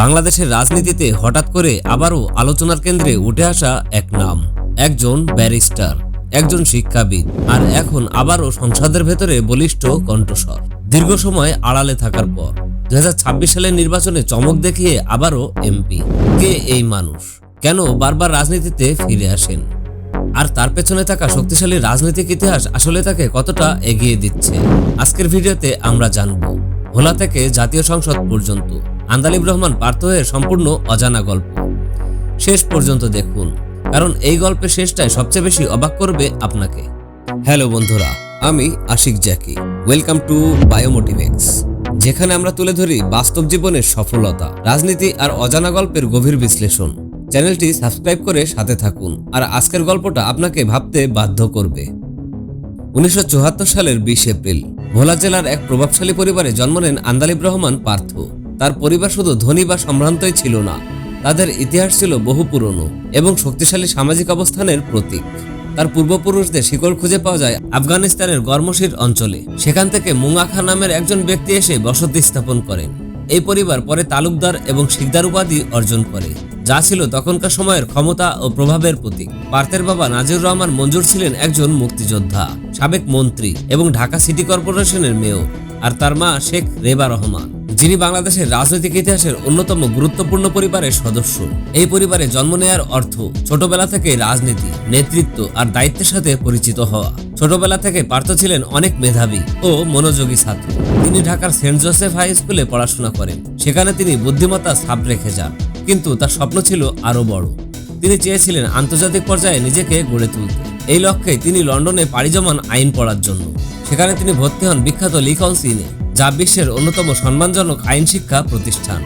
বাংলাদেশের রাজনীতিতে হঠাৎ করে আবারও আলোচনার কেন্দ্রে উঠে আসা এক নাম, একজন ব্যারিস্টার, একজন শিক্ষাবিদ, আর এখন আবারও সংসদের ভেতরে বলিষ্ঠ কণ্ঠস্বর। দীর্ঘ সময় আড়ালে থাকার পর 2026 সালের নির্বাচনে চমক দেখিয়ে আবারও এমপি। কে এই মানুষ? কেন বারবার রাজনীতিতে ফিরে আসেন? আর তার পেছনে থাকা শক্তিশালী রাজনৈতিক ইতিহাস আসলে তাকে কতটা এগিয়ে দিচ্ছে? আজকের ভিডিওতে আমরা জানব। ভোলা থেকে জাতীয় সংসদ পর্যন্ত আন্দালিব রহমান পার্থের সম্পূর্ণ অজানা গল্প। শেষ পর্যন্ত দেখুন, কারণ এই গল্পের শেষটাই সবচেয়ে বেশি অবাক করবে আপনাকে। হ্যালো বন্ধুরা, আমি আশিক জ্যাকি। ওয়েলকাম টু বায়োমোটিভেক্স, যেখানে আমরা তুলে ধরি বাস্তব জীবনের সফলতা, রাজনীতি আর অজানা গল্পের গভীর বিশ্লেষণ। চ্যানেলটি সাবস্ক্রাইব করে সাথে থাকুন, আর আজকের গল্পটা আপনাকে ভাবতে বাধ্য করবে। 1974 সালের 20 এপ্রিল ভোলা জেলার এক প্রভাবশালী পরিবারে জন্ম নেন আন্দালিব রহমান পার্থ। তার পরিবার শুধু ধনী বা সম্ভ্রান্তই ছিল না, তাদের ইতিহাস ছিল বহু পুরনো এবং শক্তিশালী সামাজিক অবস্থানের প্রতীক। তার পূর্বপুরুষদের শিকড় খুঁজে পাওয়া যায় আফগানিস্তানের গরমশির অঞ্চলে। সেখান থেকে মুঙ্গা খান নামের একজন ব্যক্তি এসে বসতি স্থাপন করেন। এই পরিবার পরে তালুকদার এবং শিকদার উপাধি অর্জন করে, যা ছিল তখনকার সময়ের ক্ষমতা ও প্রভাবের প্রতীক। পার্থের বাবা নাজির রহমান মঞ্জুর ছিলেন একজন মুক্তিযোদ্ধা, সাবেক মন্ত্রী এবং ঢাকা সিটি কর্পোরেশনের মেয়র, আর তার মা শেখ রেবা রহমান, যিনি বাংলাদেশের রাজনৈতিক ইতিহাসের অন্যতম গুরুত্বপূর্ণ পরিবারের সদস্য। এই পরিবারে জন্ম নেওয়ার অর্থ ছোটবেলা থেকে রাজনীতি, নেতৃত্ব আর দায়িত্বের সাথে পরিচিত হওয়া। ছোটবেলা থেকে পার্থ ছিলেন অনেক মেধাবী ও মনোযোগী ছাত্র। তিনি ঢাকার সেন্ট জোসেফ হাই স্কুলে পড়াশোনা করেন। সেখানে তিনি বুদ্ধিমত্তা ছাপ রেখে যান, কিন্তু তার স্বপ্ন ছিল আরো বড়। তিনি চেয়েছিলেন আন্তর্জাতিক পর্যায়ে নিজেকে গড়ে তুলতে। এই লক্ষ্যে তিনি লন্ডনে পাড়ি জমান আইন পড়ার জন্য। সেখানে তিনি ভর্তি হন বিখ্যাত লি কাউন্সিলে, যা বিশ্বের অন্যতম সম্মানজনক আইন শিক্ষা প্রতিষ্ঠান।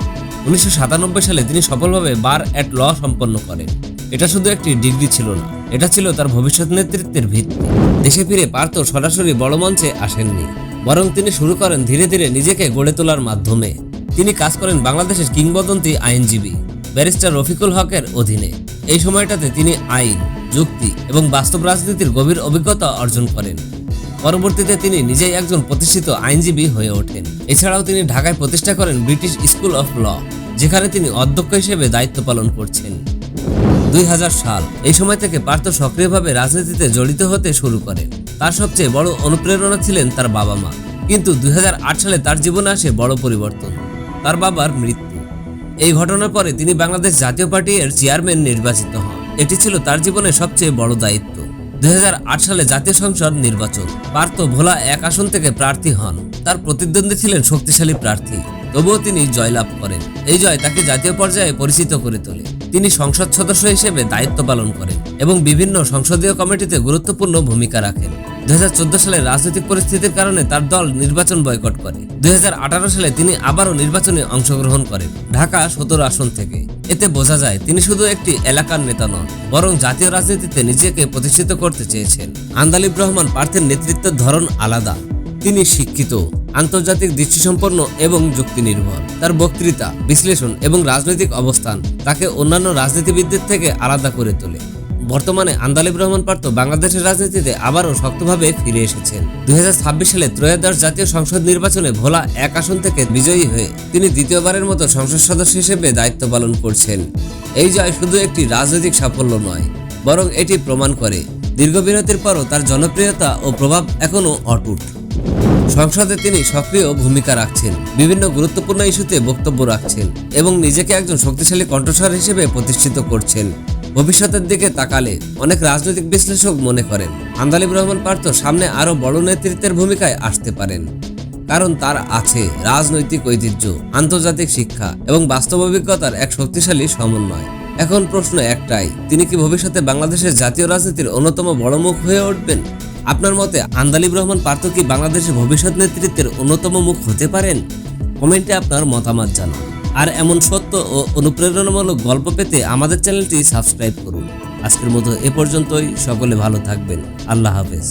1997 সালে তিনি সফলভাবে বার অ্যাট ল সম্পন্ন করেন। এটা শুধু একটি ডিগ্রি ছিল না, এটা ছিল তার ভবিষ্যৎ নেতৃত্বের ভিত্তি। দেশে ফিরে পার্থ সরাসরি বড় মঞ্চে আসেননি, বরং তিনি শুরু করেন ধীরে ধীরে নিজেকে গড়ে তোলার মাধ্যমে। তিনি কাজ করেন বাংলাদেশের কিংবদন্তি আইনজীবী ব্যারিস্টার রফিকুল হকের অধীনে। এই সময়টাতে তিনি আইন, যুক্তি এবং বাস্তব রাজনীতির গভীর অভিজ্ঞতা অর্জন করেন। পরবর্তীতে তিনি নিজেই একজন প্রতিষ্ঠিত আইনজীবী হয়ে ওঠেন। এছাড়াও তিনি ঢাকায় প্রতিষ্ঠা করেন ব্রিটিশ স্কুল অফ ল, যেখানে তিনি অধ্যক্ষ হিসেবে দায়িত্ব পালন করছেন। 2000 সাল, এই সময় থেকে পার্থ সক্রিয়ভাবে রাজনীতিতে জড়িত হতে শুরু করেন। তার সবচেয়ে বড় অনুপ্রেরণা ছিলেন তার বাবা মা। কিন্তু 2008 সালে তার জীবনে আসে বড় পরিবর্তন, তার বাবার মৃত্যু। এই ঘটনার পরে তিনি বাংলাদেশ জাতীয় পার্টির চেয়ারম্যান নির্বাচিত হন। এটি ছিল তার জীবনের সবচেয়ে বড় দায়িত্ব। 2008 সালে জাতীয় সংসদ নির্বাচন। পার্থ ভোলা 1 আসন থেকে প্রার্থী হন। তার প্রতিদ্বন্দ্বী ছিলেন শক্তিশালী প্রার্থী, তবুও তিনি জয়লাভ করেন। এই জয় তাকে জাতীয় পর্যায়ে পরিচিত করে তোলে। তিনি সংসদ সদস্য হিসেবে দায়িত্ব পালন করেন এবং বিভিন্ন সংসদীয় কমিটিতে গুরুত্বপূর্ণ ভূমিকা রাখেন। 2014 সালে রাজনৈতিক পরিস্থিতির কারণে তার দল নির্বাচন বয়কট করে। 2018 সালে তিনি আবারও নির্বাচনে অংশগ্রহণ করেন, ঢাকা 17 আসন থেকে। এতে বোঝা যায় তিনি শুধু একটি এলাকার নেতা নন, বরং জাতীয় রাজনীতিতে নিজেকে প্রতিষ্ঠিত করতে চেয়েছেন। আন্দালিব রহমান পার্থের নেতৃত্বের ধরন আলাদা। তিনি শিক্ষিত, আন্তর্জাতিক দৃষ্টিসম্পন্ন এবং যুক্তি নির্ভর। তার বক্তৃতা, বিশ্লেষণ এবং রাজনৈতিক অবস্থান তাকে অন্যান্য রাজনীতিবিদদের থেকে আলাদা করে তোলে। বর্তমানে আন্দালিব রহমান পার্থ বাংলাদেশের রাজনীতিতে আবারও শক্তভাবে ফিরে এসেছেন। 2026 সালে ত্রয়োদশ জাতীয় সংসদ নির্বাচনে ভোলা 1 আসন থেকে বিজয়ী হয়ে তিনি দ্বিতীয়বারের মতো সংসদ সদস্য হিসেবে দায়িত্ব পালন করছেন। এই জয় শুধু একটি রাজনৈতিক সাফল্য নয়, বরং এটি প্রমাণ করে দীর্ঘ বিরতির পরও তার জনপ্রিয়তা ও প্রভাব এখনও অটুট। সংসদে তিনি সক্রিয় ভূমিকা রাখছেন, বিভিন্ন গুরুত্বপূর্ণ ইস্যুতে বক্তব্য রাখছেন এবং নিজেকে একজন শক্তিশালী কণ্ঠস্বর হিসেবে প্রতিষ্ঠিত করছেন। ভবিষ্যতের দিকে তাকালে অনেক রাজনৈতিক বিশ্লেষক মনে করেন আন্দালিব রহমান পার্থ সামনে আরও বড় নেতৃত্বের ভূমিকায় আসতে পারেন, কারণ তার আছে রাজনৈতিক ঐতিহ্য, আন্তর্জাতিক শিক্ষা এবং বাস্তব অভিজ্ঞতার এক শক্তিশালী সমন্বয়। এখন প্রশ্ন একটাই, তিনি কি ভবিষ্যতে বাংলাদেশের জাতীয় রাজনীতির অন্যতম বড় মুখ হয়ে উঠবেন? আপনার মতে আন্দালিব রহমান পার্থ কি বাংলাদেশের ভবিষ্যৎ নেতৃত্বের অন্যতম মুখ হতে পারেন? কমেন্টে আপনার মতামত জানান। আর এমন সত্য ও অনুপ্রেরণামূলক গল্প পেতে আমাদের চ্যানেলটি সাবস্ক্রাইব করুন। আজকের মতো এ পর্যন্তই। সকলে ভালো থাকবেন। আল্লাহ হাফেজ।